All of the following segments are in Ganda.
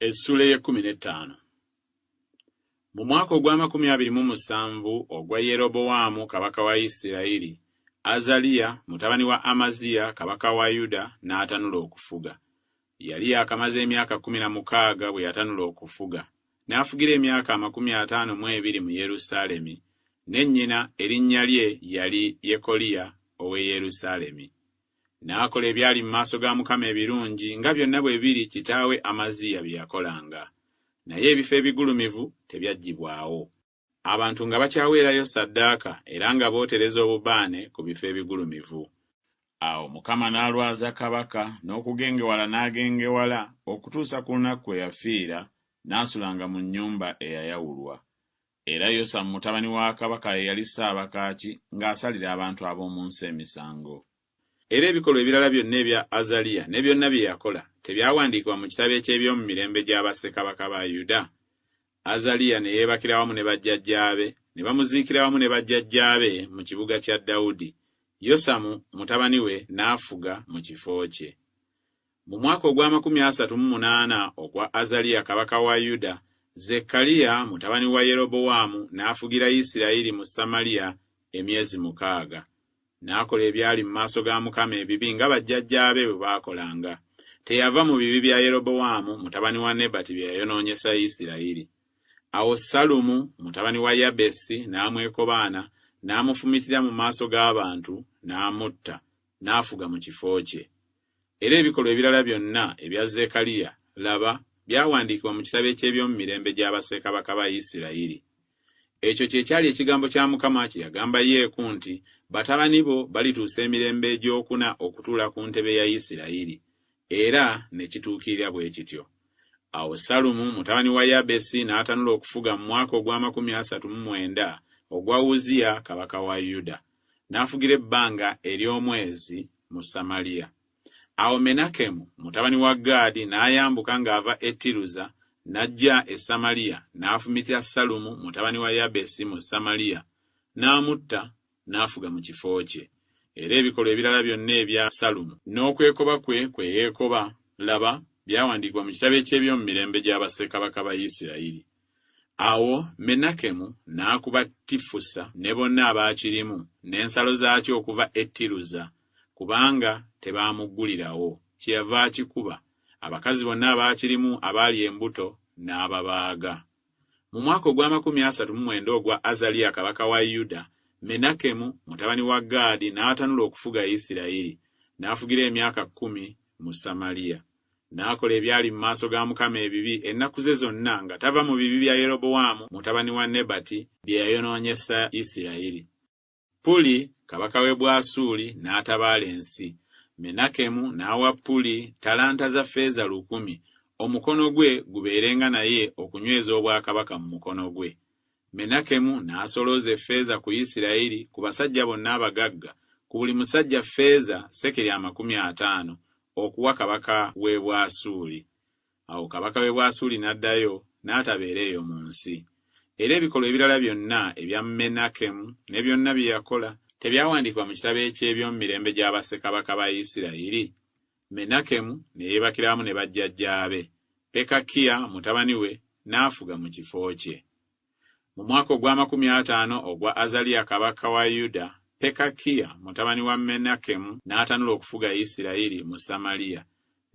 Essula ye-15. Mu mwaka ogwa 27 ogwa Yeroboamu kabaka wa Isirayiri, Azaliya mutabani wa Amaziya kabaka wa Yuda n'atanula okufuga. Yali yakamaze emyaka 16 bwe yatanula okufuga. N'afugira emyaka 52 mu Yerusaalemi, ne nnyina erinnya lye yali Yekoliya ow'e Yerusaalemi. N'akola ebyali mu maaso ga Mukama ebirungi nga byonna bwe biri kitaawe Amaziya bye yakolanga. Naye ebifo ebigulumivu tebyaggibwawo. Abantu nga bakyaweerayo ssaddaaka era nga bootereza obubaane ku bifo ebigulumivu. Awo Mukama n'alwaza kabaka n'okugengewala n'agengewala okutuusa ku lunaku kwe yafiira, n'asulanga mu nnyumba eyayawulwa. Era Yosamu mutabani wa kabaka ye yali ssaabakaaki ng'asalira abantu ab'omu nsi emisango. Era ebikolwa ebirala byonna ebya Azaliya ne byonna bye yakola tebyawandiikibwa mu kitabo eky'ebyomu mirembe gya bassekabaka ba Yuda? Azaliya ne yeebakira wamu ne bajjajjaabe, ne bamuziikira wamu ne bajjajjaabe mu kibuga kya Dawudi. Yosamu mutabani we n'afuga mu kifo kye. Mu mwaka ogwa 38 ogwa Azaliya kabaka wa Yuda, Zekkaliya mutabani wa Yeroboamu n'afugira Isirayiri mu Samaliya emyezi 6. N'akola ebyali mu maaso ga Mukama ebibi nga bajjajjaabe bwe baakolanga. Teyava mu bibi bya Yeroboamu mutabani wa Nebati bye yayonoonyesa Isirayiri. Awo Salumu mutabani wa Yabesi n'amwekobaana, n'amufumitira mu maaso g'abantu, n'amutta, n'afuga mu kifo kye. Era ebikolwa ebirala byonna ebya Zekkaliya, laba, byawandiikibwa mu kitabo eky'ebyomu mirembe gya bassekabaka ba Isirayiri. Ekyo kye kyali ekigambo kya Mukama kye yagamba Yeeku nti, batabani bo balituusa emirembe egy'okuna okutuula ku ntebe ya Isirayiri. Era ne kituukirira bwe kityo. Awo Salumu mutabani wa Yabesi n'atanula okufuga mu mwaka ogwa 39 ogwa Uziya kabaka wa Yuda. N'afugira ebbanga ery'omwezi mu Samaliya. Awo Menakemu mutabani wa Gaadi n'ayambuka ng'ava e Tiruza, n'ajja e Samaliya, n'afumitira Salumu mutabani wa Yabesi mu Samaliya, n'amutta, n'afuga mu kifo kye. Era ebikolwa ebirala byonna ebya Salumu n'okwekoba kwe yeekoba, laba, byawandiikibwa mu kitabo eky'ebyomu mirembe gya bassekabaka ba Isirayiri. Awo Menakemu n'akuba Tifusa ne bonna abaakirimu n'ensalo zaakyo okuva e Tiruza, kubanga tebaamuggulirawo. Kyeyava akikuba, abakazi bonna abaakirimu abaali embuto n'ababaaga. Mu mwaka ogwa 39 ogwa Azaliya kabaka wa Yuda, Menakemu mutabani wa Gaadi n'atanula okufuga Isirayiri, n'afugira emyaka 10 mu Samaliya. N'akola ebyali mu maaso ga Mukama ebibi ennaku ze zonna nga tava mu bibi bya Yeroboamu mutabani wa Nebati bye yayonoonyesa Isirayiri. Puli kabaka w'e Bwasuli n'atabaala ensi. Menakemu n'awa Puli talanta za ffeeza 100, omukono gwe gubeerenga naye okunyweza obwakabaka mu mukono gwe. Menakemu n'asolooza effeeza ku Isirayiri ku basajja bonna abagagga, ku buli musajja ffeeza sekeri 50, okuwa kabaka w'e Bwasuli. Awo kabaka w'e Bwasuli n'addayo n'atabeera eyo mu nsi. Era ebikolwa ebirala byonna ebya Menakemu ne byonna bye yakola tebyawandiikibwa mu kitabo eky'ebyomu mirembe gya bassekabaka ba Isirayiri? Menakemu ne yeebakira wamu ne bajjajjaabe. Pekakiya mutabani we n'afuga mu kifo kye. Mu mwaka ogwa 50 ogwa Azaliya kabaka wa Yuda, Pekakiya mutabani wa Menakemu n'atanula okufuga Isirayiri mu Samaliya,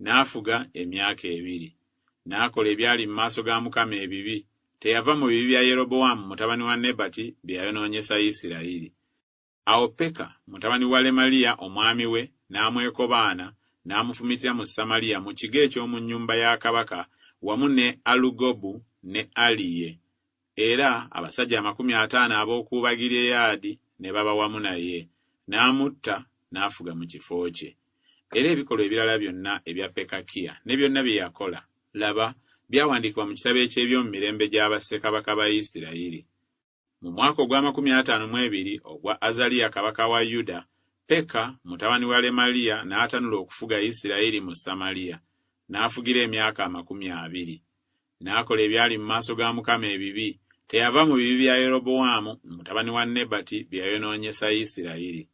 n'afuga emyaka 2. N'akola ebyali mu maaso ga Mukama ebibi, teyava mu bibi bya Yeroboamu mutabani wa Nebati bye yayonoonyesa Isirayiri. Awo Peka mutabani wa Lemaliya omwami we n'amwekobaana, n'amufumitira mu Samaliya mu kigo eky'omu nnyumba ya kabaka wamu ne Alugobu ne Aliye. Era abasajja 50 ab'okuuba Gireyaadi ne baba wamu naye, n'amutta, n'afuga mu kifo kye. Era ebikolwa ebirala byonna ebya Pekakiya ne byonna bye yakola, laba, byawandiikibwa mu kitabo eky'ebyomu mirembe gya bassekabaka ba Isirayiri. Mu mwaka ogwa 52 ogwa Azaliya kabaka wa Yuda, Peka mutabani wa Lemaliya n'atanula okufuga Isirayiri mu Samaliya, n'afugira emyaka 20. N'akola ebyali mu maaso ga Mukama ebibi, teyava mu bibi bya Yeroboamu mutabani wa Nebati bye yayonoonyesa Isirayiri.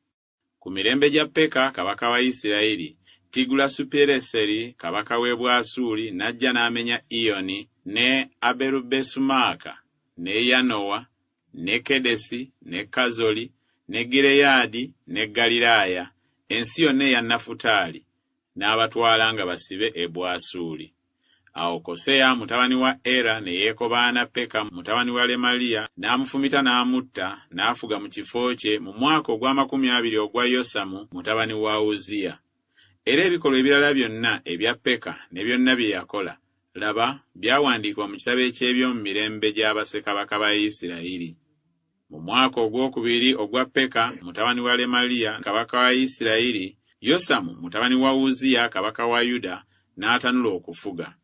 Ku mirembe gya Peka kabaka wa Isirayiri, Tigulasupireseri kabaka w'e Bwasuli n'ajja n'amenya Iyoni, ne Aberubesumaaka, ne Yanowa, ne Kedesi, ne Kazoli, ne Gireyadi, ne Galiraaya, ensi yonna eya Nafutaali, n'abatwala nga basibe e Bwasuli. Awo Koseya mutabani wa Era ne yeekobaana Peka mutabani wa Lemaliya, n'amufumita n'amutta, n'afuga mu kifo kye mu mwaka ogw'amakumi ogwa Yosamu mutabani wa Uziya. Era ebikolwa ebirala byonna ebya Peka ne byonna bye yakola, laba byawandiikibwa mu kitabo eky'ebyomu mirembe gya bassekabaka ba Isirayiri. Mu mwaka ogwokubiri ogwa Peka mutabani wa Lemaliya kabaka wa Isirayiri, Yosamu mutabani wa Uziya kabaka wa Yuda n'atanula okufuga.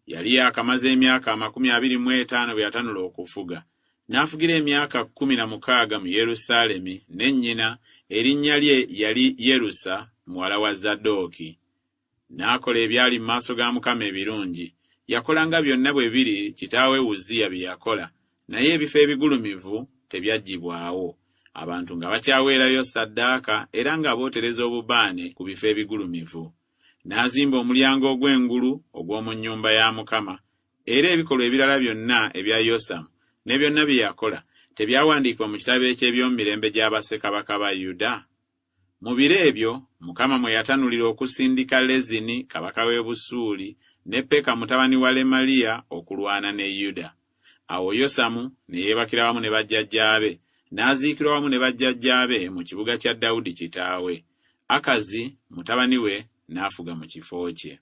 Yali yakamaze emyaka 25 bwe yatanula okufuga. N'afugira emyaka 16 mu Yerusaalemi, ne nnyina erinnya lye yali Yerusa muwala wa Zadooki. N'akola ebyali mu maaso ga Mukama ebirungi. Yakolanga byonna bwe biri kitaawe Uziya bye yakola, naye ebifo ebigulumivu tebyaggibwawo, abantu nga bakyaweerayo ssaddaaka era nga bootereza obubaane ku bifo ebigulumivu. N'azimba omulyango ogw'engulu ogw'omu nnyumba ya Mukama, era ebikolwa ebirala byonna ebya Yosamu ne byonna bye yakola tebyawandiikibwa mu kitabo eky'ebyomu mirembe gya bassekabaka ba Yuda? Mu biro ebyo Mukama mwe yatanulira okusindika Lezini kabaka w'e Busuuli ne Peka mutabani wa Lemaliya okulwana ne Yuda. Awo Yosamu ne yeebakira wamu ne bajjajjaabe, n'aziikirwa wamu ne bajjajjaabe mu kibuga kya Dawudi kitaawe. Akazi mutabani we n'afuga mu kifo kye.